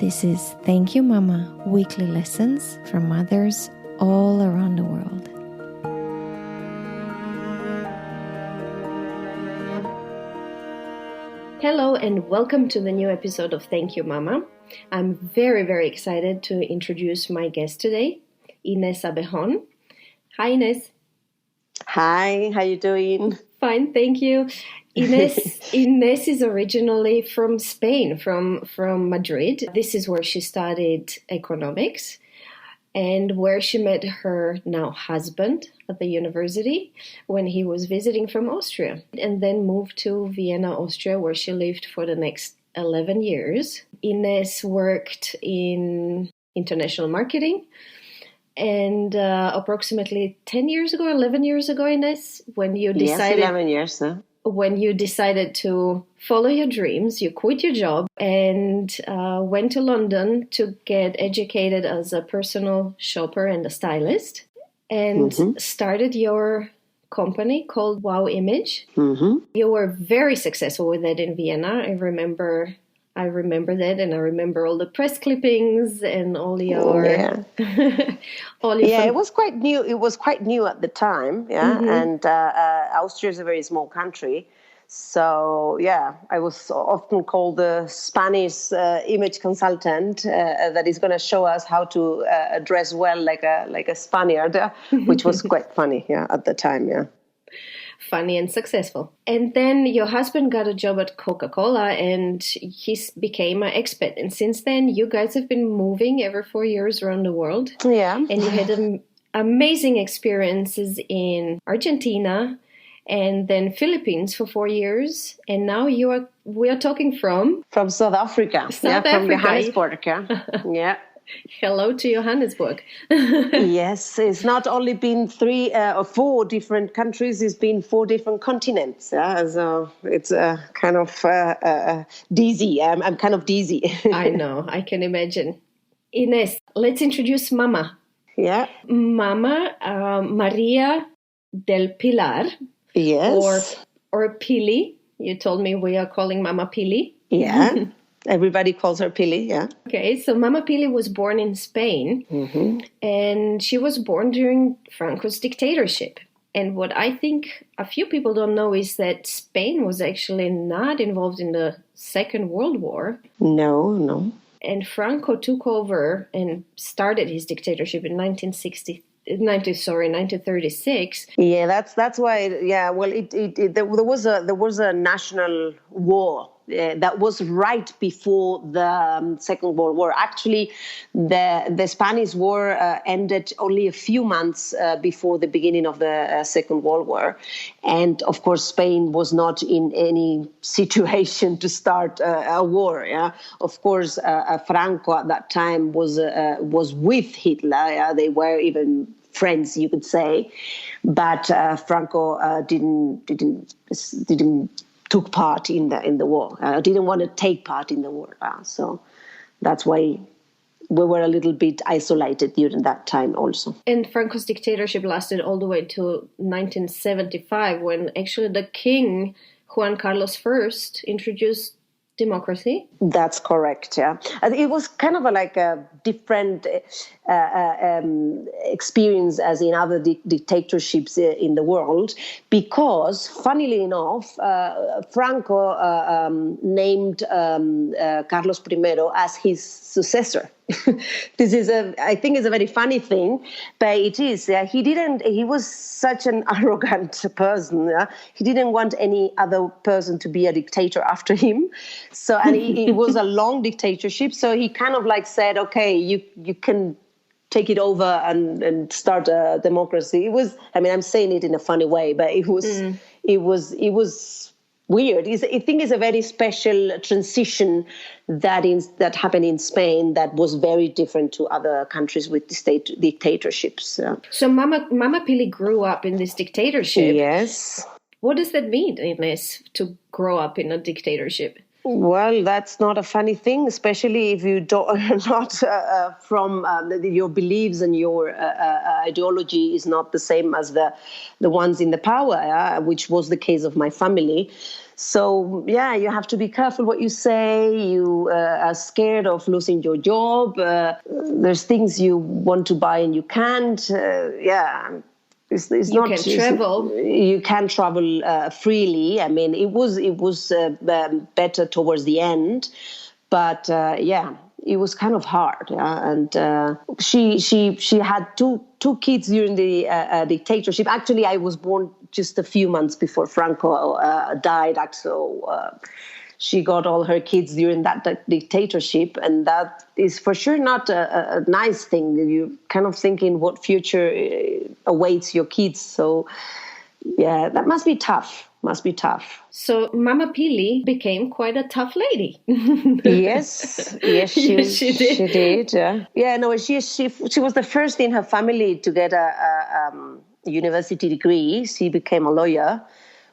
This is Thank You Mama, weekly lessons from mothers all around the world. Hello and welcome to the new episode of Thank You Mama. I'm very, very excited to introduce my guest today, Ines Abejon. Hi, Ines. Hi, how you doing? Fine, thank you. Ines is originally from Spain, from Madrid. This is where she studied economics and where she met her now husband at the university when he was visiting from Austria, and then moved to Vienna, Austria, where she lived for the next 11 years. Ines worked in international marketing. And approximately 11 years ago, Ines, when you decided... Yes, 11 years, huh? When you decided to follow your dreams, you quit your job and went to London to get educated as a personal shopper and a stylist, and started your company called Wow Image. Mm-hmm. You were very successful with that in Vienna. I remember that, and I remember all the press clippings and all your... It was quite new. It was quite new at the time, and Austria is a very small country. So, I was often called the Spanish image consultant that is going to show us how to dress well like a Spaniard, which was quite funny, at the time, Funny and successful. And then your husband got a job at Coca-Cola and he became an expat. And since then, you guys have been moving every 4 years around the world. Yeah. And you had amazing experiences in Argentina and then Philippines for 4 years. And now we are talking from South Africa. From Johannesburg. Yeah. Hello to Johannesburg. Yes, it's not only been 3 or 4 different countries, it's been 4 different continents. So it's kind of dizzy. I'm kind of dizzy. I know, I can imagine. Ines, let's introduce Mama. Yeah. Mama Maria del Pilar. Yes. Or Pili. You told me we are calling Mama Pili. Yeah. Everybody calls her Pili, yeah. Okay, so Mama Pili was born in Spain, and she was born during Franco's dictatorship. And what I think a few people don't know is that Spain was actually not involved in the Second World War. No. And Franco took over and started his dictatorship in 1936. Yeah, that's why. Yeah, well, there was a national war that was right before the Second World War. Actually, the Spanish War ended only a few months before the beginning of the Second World War, and of course, Spain was not in any situation to start a war. Yeah, of course, Franco at that time was with Hitler. Yeah? They were even friends, you could say, but Franco didn't took part in the war. Didn't want to take part in the war, so that's why we were a little bit isolated during that time also. And Franco's dictatorship lasted all the way to 1975, when actually the king Juan Carlos I introduced democracy. That's correct. Yeah, it was kind of like a different experience as in other dictatorships in the world, because, funnily enough, Franco named Carlos I as his successor. This is I think it's a very funny thing, but it is. He was such an arrogant person. He didn't want any other person to be a dictator after him. So, and it was a long dictatorship. So he kind of like said, okay, you can take it over and start a democracy. It was, I mean, I'm saying it in a funny way, but it was weird. I think it's a very special transition that happened in Spain that was very different to other countries with dictatorships. So Mama Pili grew up in this dictatorship. Yes. What does that mean, Ines, to grow up in a dictatorship? Well, that's not a funny thing, especially if you are not from your beliefs and your ideology is not the same as the ones in the power, which was the case of my family. So, yeah, you have to be careful what you say. You are scared of losing your job. There's things you want to buy and you can't. It's You not. can travel. You can travel freely. I mean, it was better towards the end, but it was kind of hard. And she had two kids during the dictatorship. Actually, I was born just a few months before Franco died. So she got all her kids during that dictatorship, and that is for sure not a nice thing. You're kind of thinking what future awaits your kids. So, yeah, that must be tough. So Mama Pili became quite a tough lady. Yes, she did. No, she was the first in her family to get a university degree. She became a lawyer,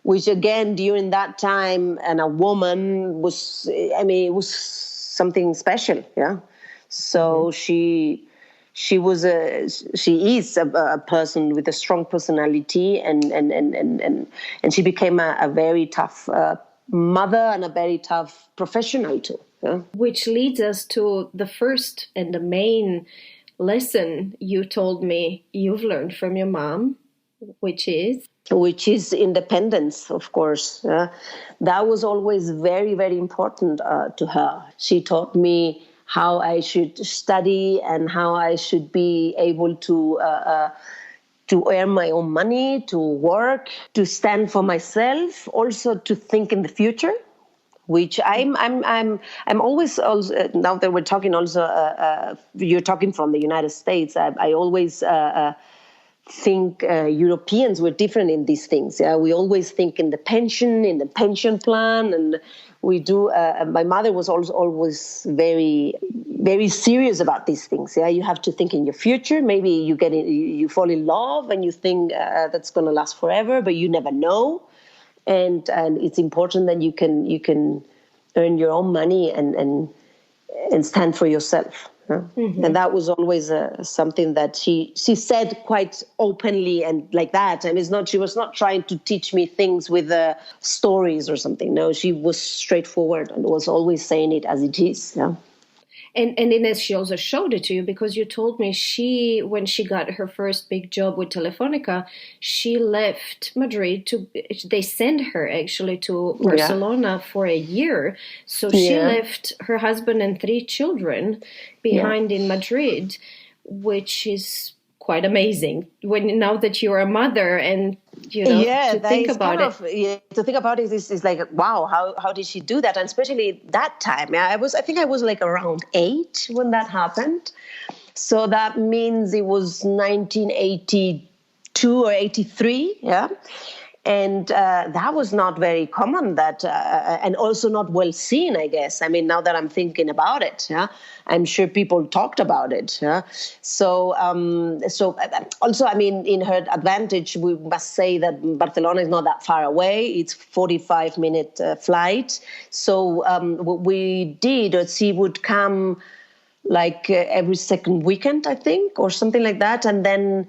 which again during that time, and a woman was, I mean, it was something special. Yeah, so she is a person with a strong personality, and she became a very tough mother and a very tough professional too. Yeah? Which leads us to the first and the main lesson you told me you've learned from your mom, which is independence, of course. That was always very, very important to her. She taught me how I should study and how I should be able to earn my own money, to work, to stand for myself, also to think in the future. Which I'm always also, now that we're talking also, you're talking from the United States. I always think Europeans were different in these things. Yeah, we always think in the pension plan, and we do. My mother was also always very, very serious about these things. Yeah, you have to think in your future. Maybe you fall in love and you think that's going to last forever, but you never know. And it's important that you can earn your own money and stand for yourself. Mm-hmm. And that was always something that she said quite openly and like that. And she was not trying to teach me things with stories or something. No, she was straightforward and was always saying it as it is. Yeah. And Ines, she also showed it to you, because you told me when she got her first big job with Telefonica, she left Madrid they sent her actually to Barcelona for a year. So she left her husband and 3 children behind in Madrid, which is quite amazing now that you're a mother, and to think about it. To think about it is like, wow, how did she do that? And especially that time, I think I was like around 8 when that happened. So that means it was 1982 or 83, yeah. And that was not very common, and also not well seen, I guess. I mean, now that I'm thinking about it, I'm sure people talked about it. So also, I mean, in her advantage, we must say that Barcelona is not that far away. It's 45-minute flight. So what we did, she would come like every second weekend, I think, or something like that. And then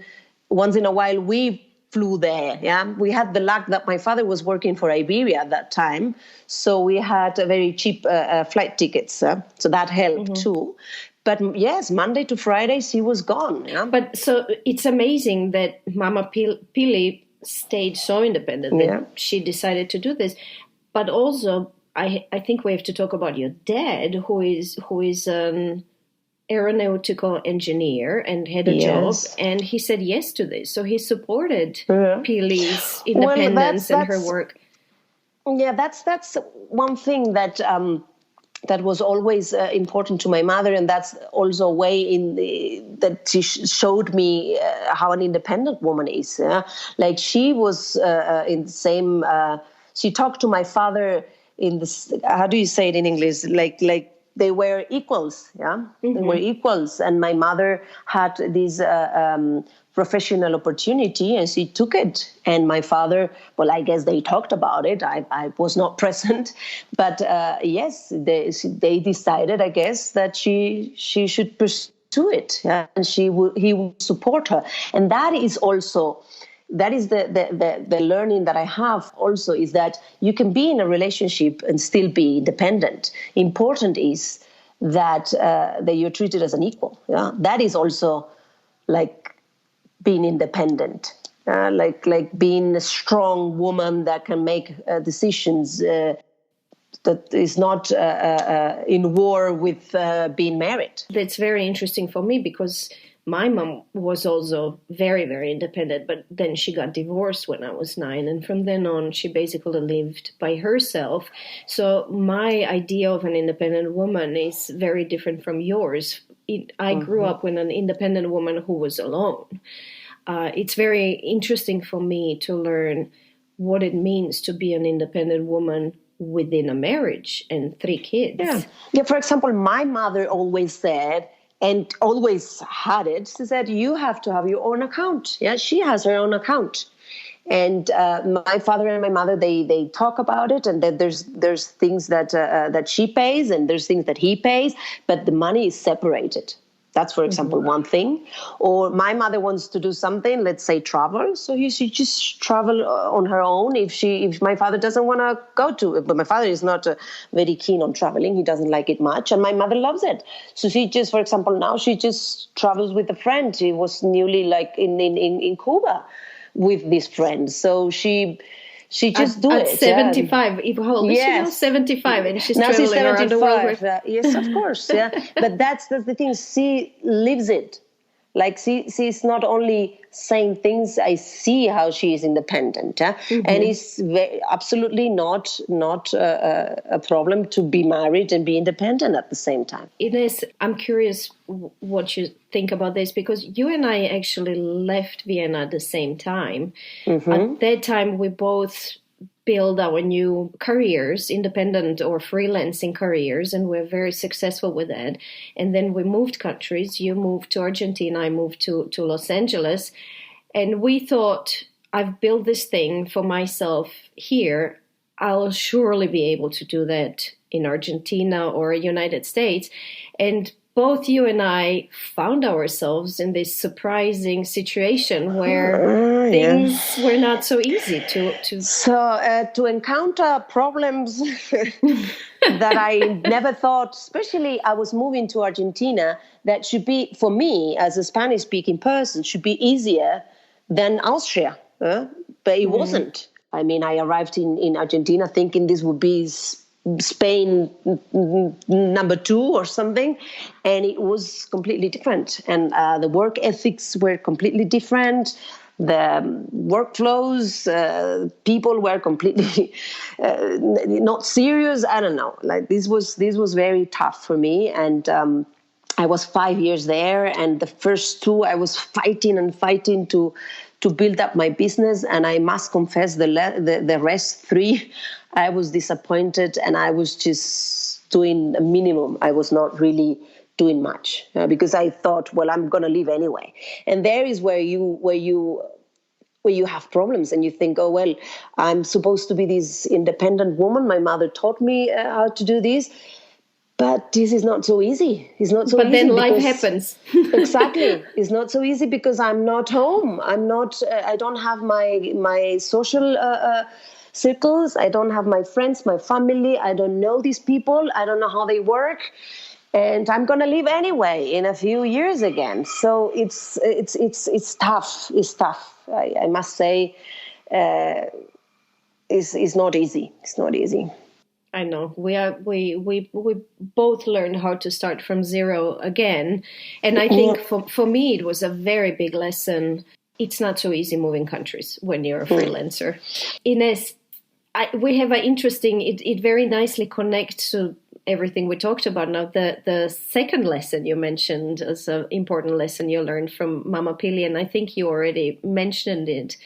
once in a while, we flew there. Yeah, we had the luck that my father was working for Iberia at that time, so we had a very cheap flight tickets. So that helped too. But yes, Monday to Friday she was gone. Yeah. But so it's amazing that Mama Pili stayed so independent that she decided to do this. But also, I think we have to talk about your dad, who is aeronautical engineer and had a job, and he said yes to this. So he supported Pili's independence and her work. Yeah, that's one thing that was always important to my mother, and that's also a way that she showed me how an independent woman is. Like she was in the same. She talked to my father in this. How do you say it in English? Like. They were equals, They were equals. And my mother had this professional opportunity and she took it. And my father, well, I guess they talked about it. I was not present. But yes, they decided, I guess, that she should pursue it. Yeah? And he would support her. And that is also that is the learning that I have also, is that you can be in a relationship and still be independent. Important is that you're treated as an equal. Yeah, that is also like being independent, like being a strong woman that can make decisions. That is not in war with being married. That's very interesting for me because my mom was also very, very independent, but then she got divorced when I was 9. And from then on, she basically lived by herself. So my idea of an independent woman is very different from yours. I grew up with an independent woman who was alone. It's very interesting for me to learn what it means to be an independent woman within a marriage and 3 kids. Yeah. For example, my mother always said, and always had it, she said, you have to have your own account. Yeah, she has her own account. And my father and my mother, they talk about it, and that there's things that she pays and there's things that he pays, but the money is separated. That's, for example, one thing. Or my mother wants to do something, let's say travel. So she just travel on her own if my father doesn't want to go to it. But my father is not very keen on traveling. He doesn't like it much. And my mother loves it. So she just, for example, now she just travels with a friend. She was newly like in Cuba with this friend. So she just do at it. 75. Yeah. How old is she now? 75, and she's now traveling around the world. Yes, of course. Yeah, but that's the thing. She lives it. Like she's not only saying things. I see how she is independent, and it's absolutely not a problem to be married and be independent at the same time. Ines, I'm curious what you think about this, because you and I actually left Vienna at the same time. At that time, we both build our new careers, independent or freelancing careers, and we're very successful with that. And then we moved countries. You moved to Argentina, I moved to Los Angeles. And we thought, I've built this thing for myself here. I'll surely be able to do that in Argentina or United States. And both you and I found ourselves in this surprising situation where things were not so easy to... So to encounter problems that I never thought, especially I was moving to Argentina, that should be, for me as a Spanish-speaking person, should be easier than Austria. But it wasn't. I mean, I arrived in Argentina thinking this would be Spain number 2 or something, and it was completely different. And the work ethics were completely different. The workflows, people were completely not serious. I don't know. Like this was very tough for me, and I was 5 years there, and the first 2 I was fighting to build up my business, and I must confess the rest 3 I was disappointed, and I was just doing a minimum. I was not really doing much because I thought, well, I'm going to leave anyway. And there is where you have problems, and you think, oh, well, I'm supposed to be this independent woman. My mother taught me how to do this. But this is not so easy. It's not so easy. But then life happens. Exactly. It's not so easy because I'm not home. I don't have my social circles. I don't have my friends, my family. I don't know these people. I don't know how they work. And I'm going to leave anyway in a few years again. So it's tough. It's tough. I must say, it's not easy. It's not easy. I know we both learned how to start from zero again, and I think for me it was a very big lesson. It's not so easy moving countries when you're a freelancer. Ines, we have an interesting. It very nicely connects to everything we talked about now. The second lesson you mentioned as an important lesson you learned from Mama Pili, and I think you already mentioned it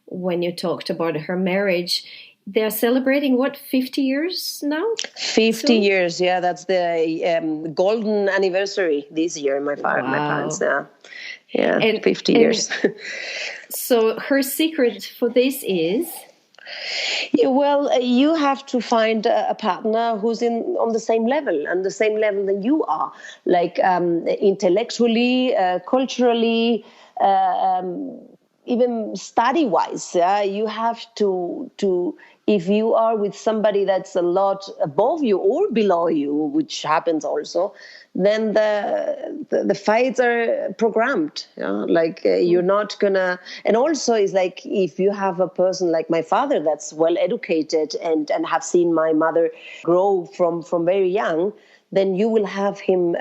when you talked about her marriage. They're celebrating, 50 years now? 50 years, yeah. That's the golden anniversary this year, my parents. Yeah, and 50 years. So her secret for this is? Yeah, well, you have to find a partner who's on the same level, that you are, like intellectually, culturally, even study-wise, you have to if you are with somebody that's a lot above you or below you, which happens also, then the fights are programmed. Like you're not gonna. And also, it's like if you have a person like my father that's well educated and have seen my mother grow from very young, then you will have him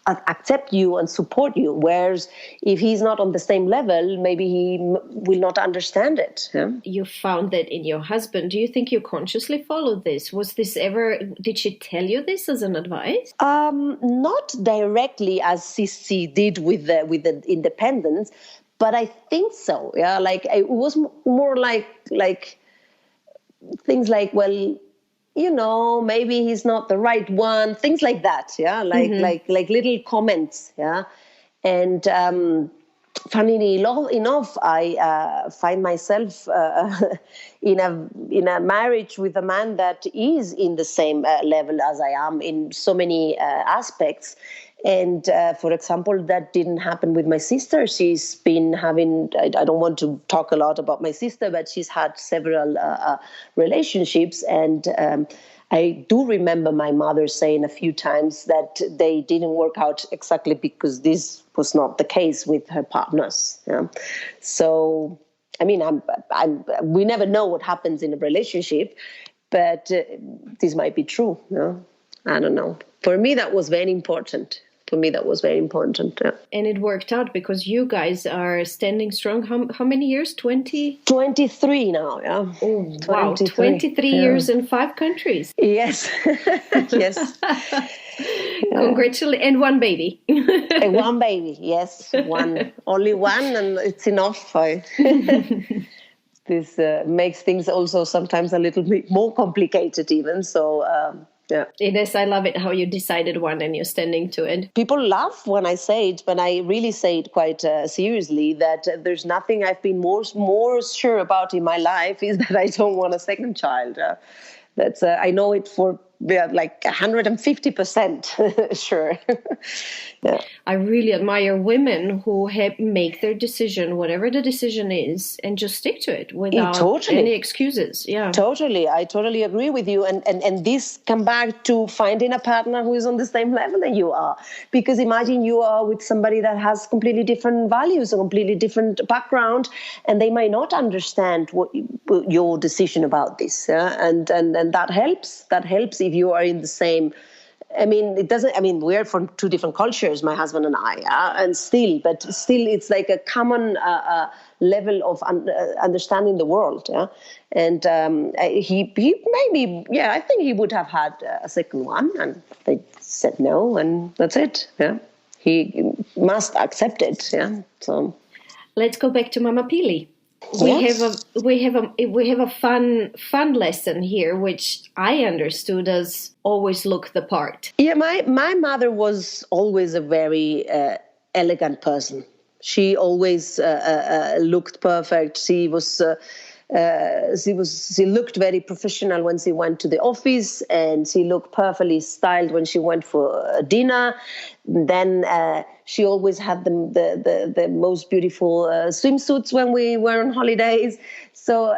accept you and support you. Whereas if he's not on the same level, maybe he will not understand it. Yeah? You found that in your husband. Do you think you consciously followed this? Was this ever, did she tell you this as an advice? Not directly as she did with the independence, but I think so. Yeah, like it was more like things like, well, maybe he's not the right one, things like that. Yeah. Like little comments. Yeah. And, funnily enough, I find myself in a marriage with a man that is in the same level as I am in so many aspects. And for example, that didn't happen with my sister. She's been having, I don't want to talk a lot about my sister, but she's had several relationships. And I do remember my mother saying a few times that they didn't work out exactly because this was not the case with her partners. Yeah? So, I mean, we never know what happens in a relationship, but this might be true. I don't know. For me, that was very important. Yeah. And it worked out because you guys are standing strong. How many years? 20? 23 now, yeah. Oh, wow. 23 years in 5 countries. Yes. Yes. Congratulations. And one baby. And one baby, yes. Only one, and it's enough. This makes things also sometimes a little bit more complicated even. So, yeah. Ines, I love it how you decided one and you're standing to it. People laugh when I say it, but I really say it quite seriously, that there's nothing I've been more sure about in my life is that I don't want a second child. That's I know it for like 150% sure. Yeah. I really admire women who make their decision, whatever the decision is, and just stick to it without any excuses. Yeah, totally. I totally agree with you. And this come back to finding a partner who is on the same level that you are. Because imagine you are with somebody that has completely different values, a completely different background, and they might not understand your decision about this. Yeah? And that helps. That helps if you are in the same. I mean, we're from 2 different cultures, my husband and I, and still it's like a common level of understanding the world. Yeah? And he maybe, I think he would have had a second one, and they said no, and that's it. Yeah, he must accept it. Yeah, so let's go back to Mama Pili. We have a fun lesson here, which I understood as always look the part. Yeah, my mother was always a very elegant person. She always looked perfect. She looked very professional when she went to the office, and she looked perfectly styled when she went for dinner. Then she always had the most beautiful swimsuits when we were on holidays. So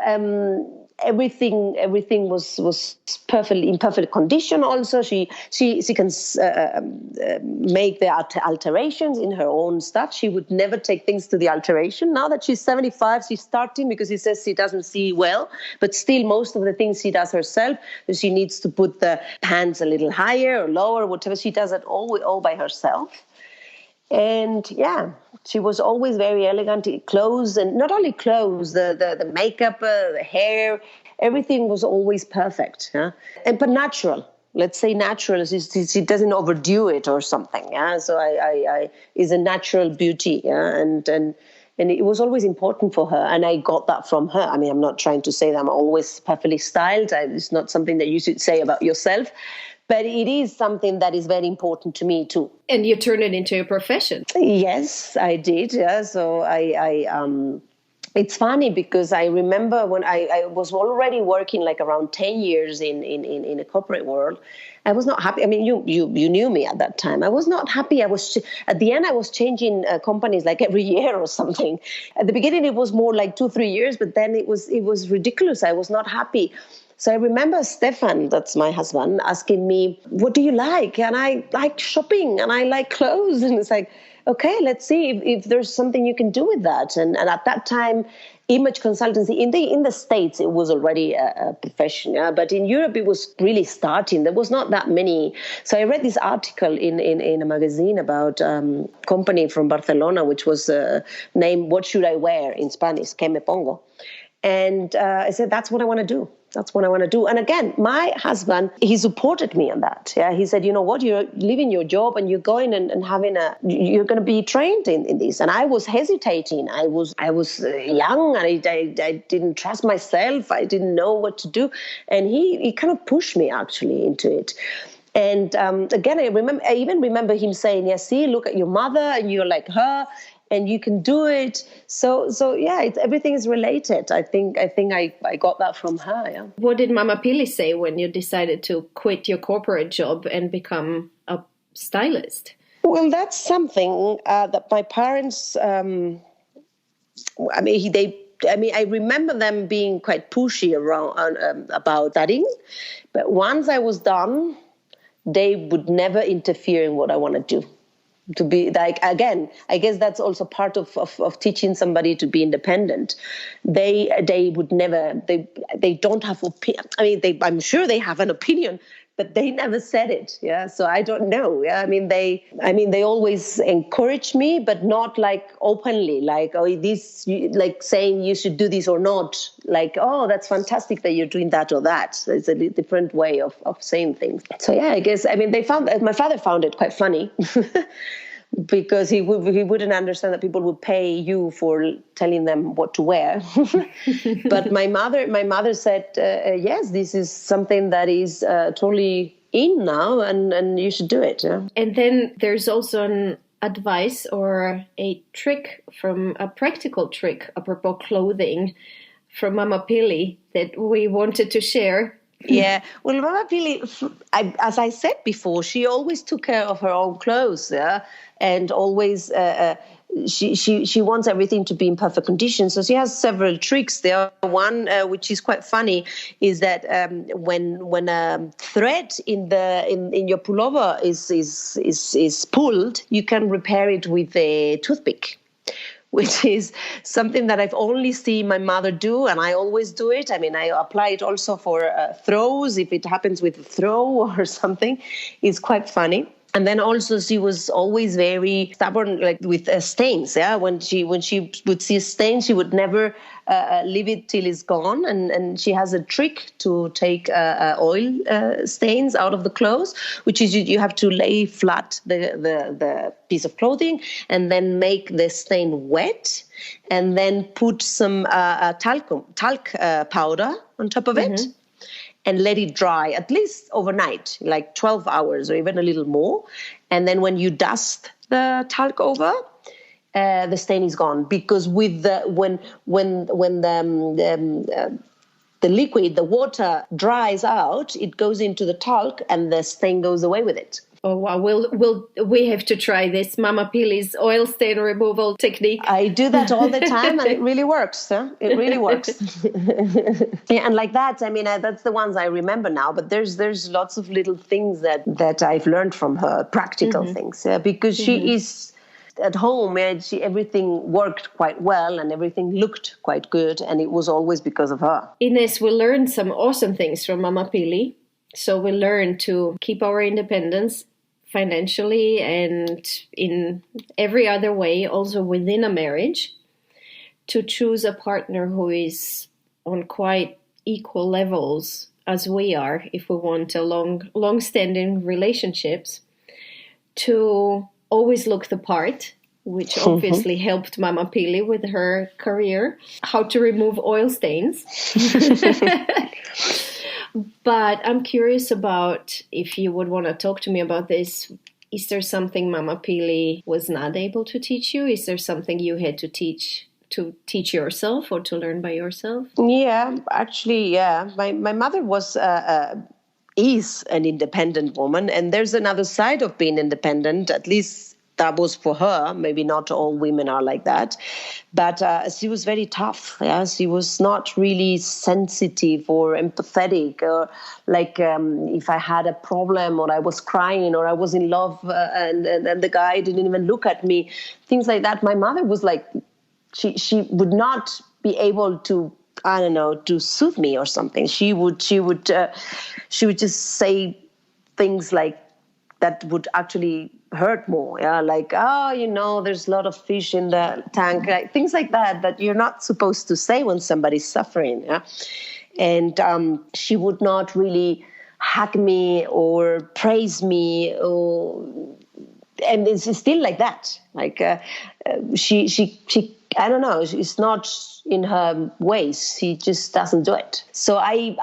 everything was perfectly in perfect condition. Also, she can make the alterations in her own stuff. She would never take things to the alteration. Now that she's 75, she's starting, because she says she doesn't see well, but still most of the things she does herself. She needs to put the pants a little higher or lower, whatever. She does it all by herself. And she was always very elegant. Clothes, and not only clothes, the makeup, the hair, everything was always perfect. Yeah? But natural. Let's say natural. She doesn't overdo it or something. Yeah. So I is a natural beauty. Yeah. And it was always important for her, and I got that from her. I mean, I'm not trying to say that I'm always perfectly styled. It's not something that you should say about yourself. But it is something that is very important to me too. And you turn it into a profession. Yes, I did. Yeah. So It's funny because I remember when I was already working like around 10 years in a corporate world. I was not happy. I mean, you knew me at that time. I was not happy. At the end, I was changing companies like every year or something. At the beginning, it was more like 2-3 years, but then it was ridiculous. I was not happy. So I remember Stefan, that's my husband, asking me, what do you like? And I like shopping and I like clothes. And it's like, okay, let's see if there's something you can do with that. And at that time, image consultancy in the States, it was already a profession, yeah? But in Europe, it was really starting. There was not that many. So I read this article in a magazine about company from Barcelona, which was named "What Should I Wear?" in Spanish, "Que me pongo?" And I said, that's what I want to do. That's what I want to do. And again, my husband, he supported me on that. Yeah, he said, you know what, you're leaving your job and you're going and you're going to be trained in this. And I was hesitating. I was young and I didn't trust myself. I didn't know what to do. And he kind of pushed me actually into it. And again, I even remember him saying, yeah, see, look at your mother and you're like her. And you can do it. So yeah, everything is related. I think I got that from her. Yeah. What did Mama Pili say when you decided to quit your corporate job and become a stylist? Well, that's something that my parents. I remember them being quite pushy around about studying, but once I was done, they would never interfere in what I want to do. To be like, again, I guess that's also part of teaching somebody to be independent. They would never, they don't have opinion. I mean, I'm sure they have an opinion, but they never said it. Yeah. So I don't know. Yeah. I mean, they always encourage me, but not like openly, like, oh, like saying you should do this or not. Like, oh, that's fantastic that you're doing that or that. It's a different way of saying things. So yeah, I guess, I mean, my father found it quite funny. Because he wouldn't understand that people would pay you for telling them what to wear. But my mother said, yes, this is something that is totally in now, and you should do it. Yeah? And then there's also an advice or a practical trick apropos clothing from Mama Pili that we wanted to share. Yeah, well, Mama Pili, as I said before, she always took care of her own clothes, yeah, and always she wants everything to be in perfect condition. So she has several tricks. There, one which is quite funny is that when a thread in your pullover is pulled, you can repair it with a toothpick, which is something that I've only seen my mother do, and I always do it. I mean, I apply it also for throws, if it happens with a throw or something. It's quite funny. And then also she was always very stubborn, like with stains. Yeah, when she would see a stain, she would never leave it till it's gone. And she has a trick to take oil stains out of the clothes, which is you have to lay flat the piece of clothing and then make the stain wet, and then put some talc powder on top of it. And let it dry at least overnight, like 12 hours or even a little more. And then when you dust the talc over, the stain is gone. Because with when the liquid, the water dries out, it goes into the talc and the stain goes away with it. Oh wow! We have to try this Mama Pili's oil stain removal technique. I do that all the time, and it really works. Huh? It really works. Yeah, and like that, I mean, that's the ones I remember now. But there's lots of little things that I've learned from her, practical things, because she is at home. Everything worked quite well, and everything looked quite good, and it was always because of her. Ines, we learned some awesome things from Mama Pili. So we learn to keep our independence financially and in every other way, also within a marriage, to choose a partner who is on quite equal levels as we are, if we want a long-standing relationships, to always look the part, which obviously helped Mama Pili with her career, how to remove oil stains. But I'm curious about if you would want to talk to me about this. Is there something Mama Pili was not able to teach you? Is there something you had to teach to teach yourself or to learn by yourself? Yeah, actually, yeah. My mother is an independent woman, and there's another side of being independent. At least that was for her. Maybe not all women are like that, but she was very tough. Yeah, she was not really sensitive or empathetic. Or like if I had a problem, or I was crying, or I was in love, and the guy didn't even look at me, things like that. My mother was like, she would not be able to, I don't know, to soothe me or something. She would just say things like that would actually hurt more. Yeah, like, oh, there's a lot of fish in the tank, like, things like that you're not supposed to say when somebody's suffering. Yeah, and she would not really hug me or praise me, and it's still like that. Like she I don't know. It's not in her ways. She just doesn't do it. So I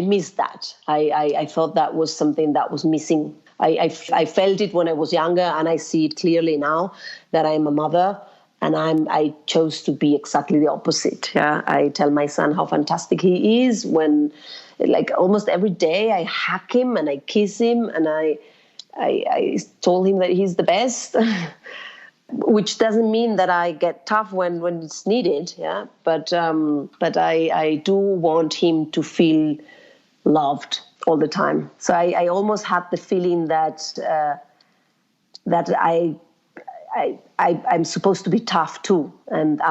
missed that. I thought that was something that was missing. I felt it when I was younger, and I see it clearly now that I'm a mother, and I chose to be exactly the opposite. Yeah, I tell my son how fantastic he is when, like, almost every day I hug him and I kiss him, and I told him that he's the best. Which doesn't mean that I get tough when it's needed, yeah. But I do want him to feel loved all the time. So I almost had the feeling that I'm supposed to be tough too, and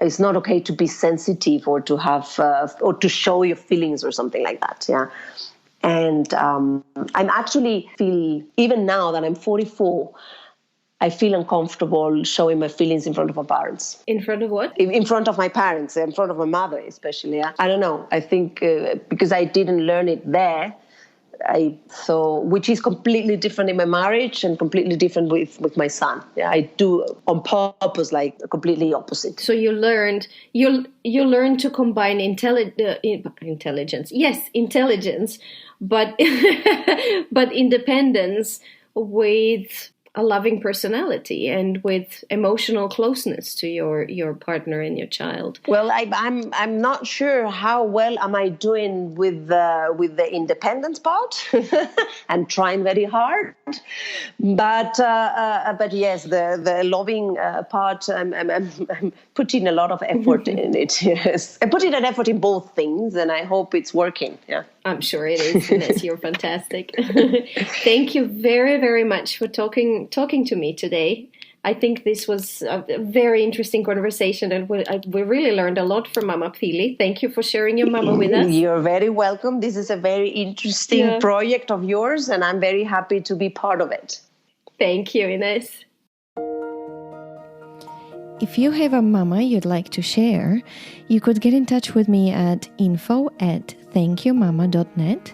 it's not okay to be sensitive or to have or to show your feelings or something like that, yeah. And I'm actually feel, even now that I'm 44. I feel uncomfortable showing my feelings in front of my parents. In front of what? In front of my parents, in front of my mother especially. Yeah? I don't know. I think because I didn't learn it there, which is completely different in my marriage and completely different with my son. Yeah, I do on purpose, like completely opposite. So you learned to combine intelligence. Yes, intelligence, but but independence with a loving personality and with emotional closeness to your partner and your child. Well, I'm not sure how well am I doing with the independence part. I'm trying very hard, but yes, the loving part, I'm putting a lot of effort in it. Yes, I'm putting an effort in both things, and I hope it's working. Yeah, I'm sure it is. Ines, you're fantastic. Thank you very, very much for talking to me today. I think this was a very interesting conversation, and we really learned a lot from Mama Pili. Thank you for sharing your mama with us. You're very welcome. This is a very interesting project of yours, and I'm very happy to be part of it. Thank you, Ines. If you have a mama you'd like to share, you could get in touch with me at info@thankyouMama.net.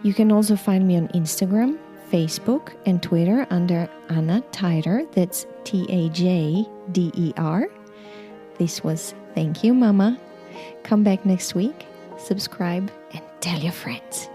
You can also find me on Instagram, Facebook, and Twitter under Anna Teider. That's TAJDER. This was Thank You Mama. Come back next week, subscribe, and tell your friends.